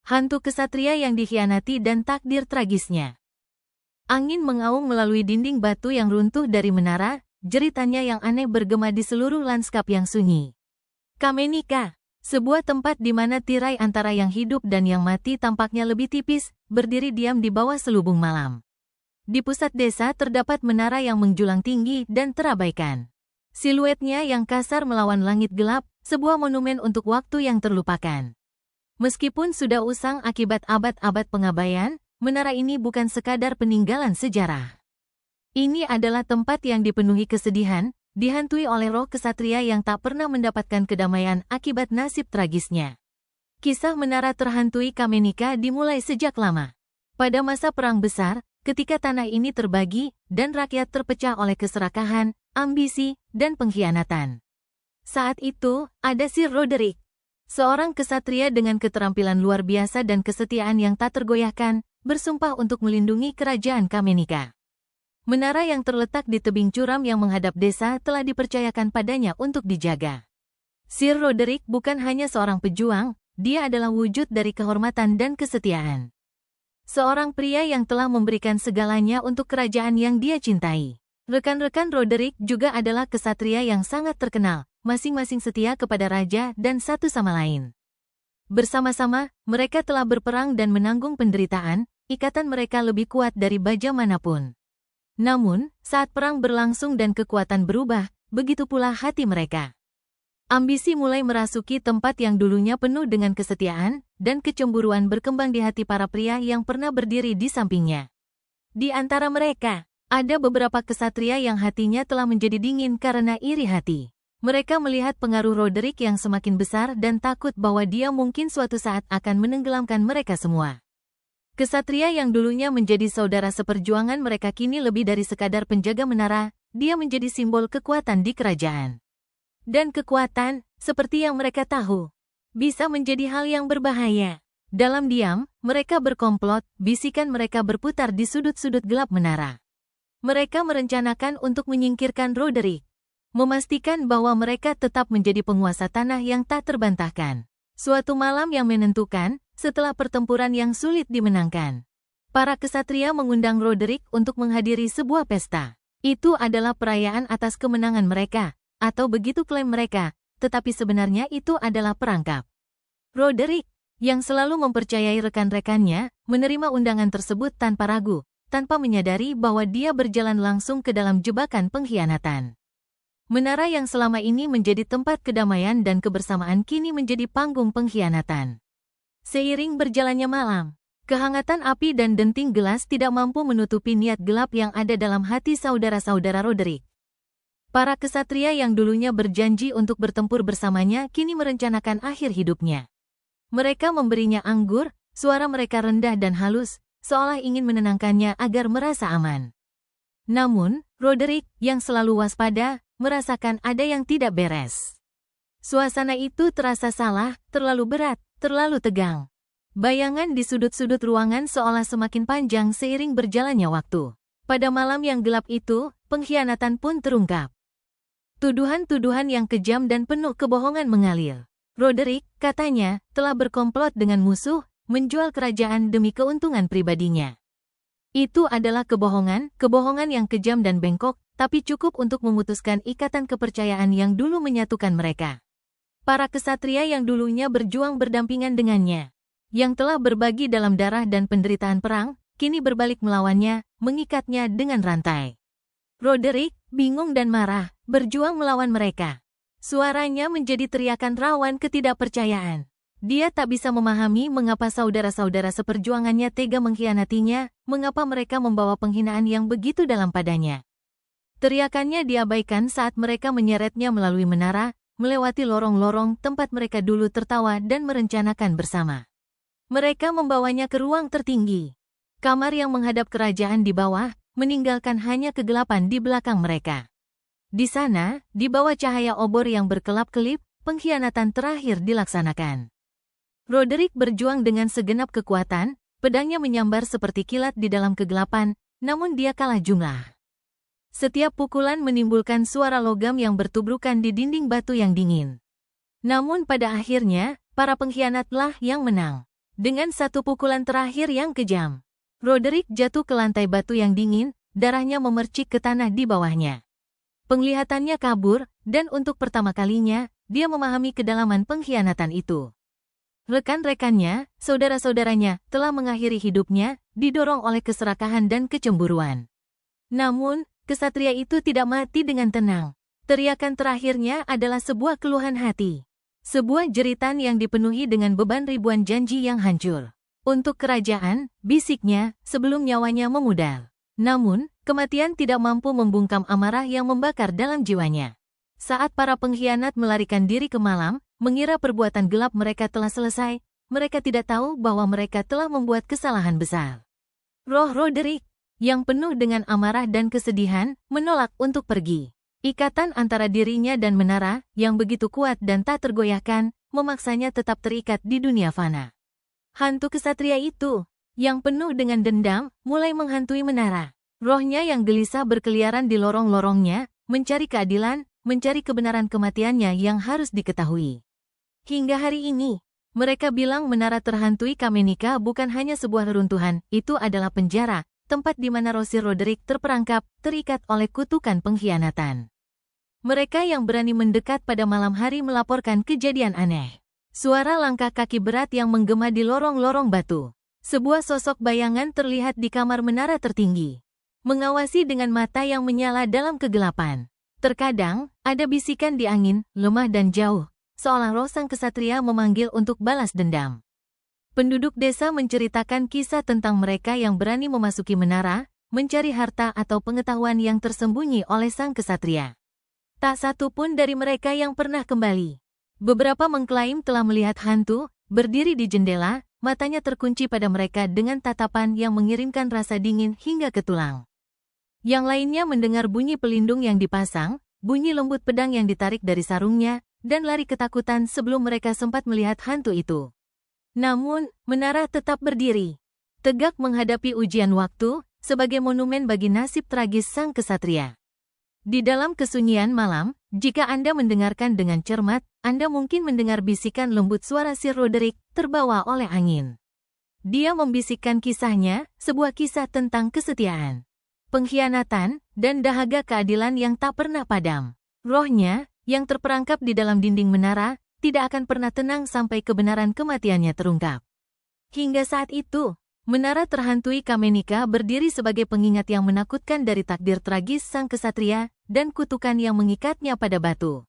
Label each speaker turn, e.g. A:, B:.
A: Hantu kesatria yang dikhianati dan takdir tragisnya. Angin mengaung melalui dinding batu yang runtuh dari menara, jeritannya yang aneh bergema di seluruh lanskap yang sunyi. Kamenika, sebuah tempat di mana tirai antara yang hidup dan yang mati tampaknya lebih tipis, berdiri diam di bawah selubung malam. Di pusat desa terdapat menara yang menjulang tinggi dan terabaikan. Siluetnya yang kasar melawan langit gelap, sebuah monumen untuk waktu yang terlupakan. Meskipun sudah usang akibat abad-abad pengabaian, menara ini bukan sekadar peninggalan sejarah. Ini adalah tempat yang dipenuhi kesedihan, dihantui oleh roh kesatria yang tak pernah mendapatkan kedamaian akibat nasib tragisnya. Kisah menara terhantui Kamenika dimulai sejak lama. Pada masa Perang Besar, ketika tanah ini terbagi, dan rakyat terpecah oleh keserakahan, ambisi, dan pengkhianatan. Saat itu, ada Sir Roderick. Seorang kesatria dengan keterampilan luar biasa dan kesetiaan yang tak tergoyahkan, bersumpah untuk melindungi kerajaan Kamenika. Menara yang terletak di tebing curam yang menghadap desa telah dipercayakan padanya untuk dijaga. Sir Roderick bukan hanya seorang pejuang, dia adalah wujud dari kehormatan dan kesetiaan. Seorang pria yang telah memberikan segalanya untuk kerajaan yang dia cintai. Rekan-rekan Roderick juga adalah kesatria yang sangat terkenal, masing-masing setia kepada raja dan satu sama lain. Bersama-sama, mereka telah berperang dan menanggung penderitaan, ikatan mereka lebih kuat dari baja manapun. Namun, saat perang berlangsung dan kekuatan berubah, begitu pula hati mereka. Ambisi mulai merasuki tempat yang dulunya penuh dengan kesetiaan, dan kecemburuan berkembang di hati para pria yang pernah berdiri di sampingnya. Di antara mereka, ada beberapa kesatria yang hatinya telah menjadi dingin karena iri hati. Mereka melihat pengaruh Roderick yang semakin besar dan takut bahwa dia mungkin suatu saat akan menenggelamkan mereka semua. Kesatria yang dulunya menjadi saudara seperjuangan mereka kini lebih dari sekadar penjaga menara, dia menjadi simbol kekuatan di kerajaan. Dan kekuatan, seperti yang mereka tahu, bisa menjadi hal yang berbahaya. Dalam diam, mereka berkomplot, bisikan mereka berputar di sudut-sudut gelap menara. Mereka merencanakan untuk menyingkirkan Roderick, memastikan bahwa mereka tetap menjadi penguasa tanah yang tak terbantahkan. Suatu malam yang menentukan, setelah pertempuran yang sulit dimenangkan, para kesatria mengundang Roderick untuk menghadiri sebuah pesta. Itu adalah perayaan atas kemenangan mereka, atau begitu klaim mereka, tetapi sebenarnya itu adalah perangkap. Roderick, yang selalu mempercayai rekan-rekannya, menerima undangan tersebut tanpa ragu, tanpa menyadari bahwa dia berjalan langsung ke dalam jebakan pengkhianatan. Menara yang selama ini menjadi tempat kedamaian dan kebersamaan kini menjadi panggung pengkhianatan. Seiring berjalannya malam, kehangatan api dan denting gelas tidak mampu menutupi niat gelap yang ada dalam hati saudara-saudara Roderick. Para kesatria yang dulunya berjanji untuk bertempur bersamanya kini merencanakan akhir hidupnya. Mereka memberinya anggur, suara mereka rendah dan halus, seolah ingin menenangkannya agar merasa aman. Namun, Roderick, yang selalu waspada, merasakan ada yang tidak beres. Suasana itu terasa salah, terlalu berat, terlalu tegang. Bayangan di sudut-sudut ruangan seolah semakin panjang seiring berjalannya waktu. Pada malam yang gelap itu, pengkhianatan pun terungkap. Tuduhan-tuduhan yang kejam dan penuh kebohongan mengalir. Roderick, katanya, telah berkomplot dengan musuh, menjual kerajaan demi keuntungan pribadinya. Itu adalah kebohongan, kebohongan yang kejam dan bengkok, tapi cukup untuk memutuskan ikatan kepercayaan yang dulu menyatukan mereka. Para kesatria yang dulunya berjuang berdampingan dengannya, yang telah berbagi dalam darah dan penderitaan perang, kini berbalik melawannya, mengikatnya dengan rantai. Roderick, bingung dan marah, berjuang melawan mereka. Suaranya menjadi teriakan rawan ketidakpercayaan. Dia tak bisa memahami mengapa saudara-saudara seperjuangannya tega mengkhianatinya, mengapa mereka membawa penghinaan yang begitu dalam padanya. Teriakannya diabaikan saat mereka menyeretnya melalui menara, melewati lorong-lorong tempat mereka dulu tertawa dan merencanakan bersama. Mereka membawanya ke ruang tertinggi, kamar yang menghadap kerajaan di bawah, meninggalkan hanya kegelapan di belakang mereka. Di sana, di bawah cahaya obor yang berkelap-kelip, pengkhianatan terakhir dilaksanakan. Roderick berjuang dengan segenap kekuatan, pedangnya menyambar seperti kilat di dalam kegelapan, namun dia kalah jumlah. Setiap pukulan menimbulkan suara logam yang bertubrukan di dinding batu yang dingin. Namun pada akhirnya, para pengkhianatlah yang menang. Dengan satu pukulan terakhir yang kejam, Roderick jatuh ke lantai batu yang dingin, darahnya memercik ke tanah di bawahnya. Penglihatannya kabur, dan untuk pertama kalinya, dia memahami kedalaman pengkhianatan itu. Rekan-rekannya, saudara-saudaranya, telah mengakhiri hidupnya, didorong oleh keserakahan dan kecemburuan. Namun, kesatria itu tidak mati dengan tenang. Teriakan terakhirnya adalah sebuah keluhan hati. Sebuah jeritan yang dipenuhi dengan beban ribuan janji yang hancur. Untuk kerajaan, bisiknya, sebelum nyawanya memudar. Namun, kematian tidak mampu membungkam amarah yang membakar dalam jiwanya. Saat para pengkhianat melarikan diri ke malam, mengira perbuatan gelap mereka telah selesai, mereka tidak tahu bahwa mereka telah membuat kesalahan besar. Roh Roderick, yang penuh dengan amarah dan kesedihan, menolak untuk pergi. Ikatan antara dirinya dan menara, yang begitu kuat dan tak tergoyahkan, memaksanya tetap terikat di dunia fana. Hantu kesatria itu, yang penuh dengan dendam, mulai menghantui menara. Rohnya yang gelisah berkeliaran di lorong-lorongnya, mencari keadilan, mencari kebenaran kematiannya yang harus diketahui. Hingga hari ini, mereka bilang menara terhantui Kamenika bukan hanya sebuah reruntuhan, itu adalah penjara, tempat di mana Rosir Roderick terperangkap, terikat oleh kutukan pengkhianatan. Mereka yang berani mendekat pada malam hari melaporkan kejadian aneh. Suara langkah kaki berat yang menggema di lorong-lorong batu. Sebuah sosok bayangan terlihat di kamar menara tertinggi, mengawasi dengan mata yang menyala dalam kegelapan. Terkadang, ada bisikan di angin, lemah dan jauh, seolah roh sang kesatria memanggil untuk balas dendam. Penduduk desa menceritakan kisah tentang mereka yang berani memasuki menara, mencari harta atau pengetahuan yang tersembunyi oleh sang kesatria. Tak satu pun dari mereka yang pernah kembali. Beberapa mengklaim telah melihat hantu, berdiri di jendela, matanya terkunci pada mereka dengan tatapan yang mengirimkan rasa dingin hingga ke tulang. Yang lainnya mendengar bunyi pelindung yang dipasang, bunyi lembut pedang yang ditarik dari sarungnya, dan lari ketakutan sebelum mereka sempat melihat hantu itu. Namun, menara tetap berdiri, tegak menghadapi ujian waktu, sebagai monumen bagi nasib tragis sang kesatria. Di dalam kesunyian malam, jika Anda mendengarkan dengan cermat, Anda mungkin mendengar bisikan lembut suara Sir Roderick terbawa oleh angin. Dia membisikkan kisahnya, sebuah kisah tentang kesetiaan, pengkhianatan, dan dahaga keadilan yang tak pernah padam. Rohnya, yang terperangkap di dalam dinding menara, tidak akan pernah tenang sampai kebenaran kematiannya terungkap. Hingga saat itu, menara terhantui Kamenika berdiri sebagai pengingat yang menakutkan dari takdir tragis sang kesatria dan kutukan yang mengikatnya pada batu.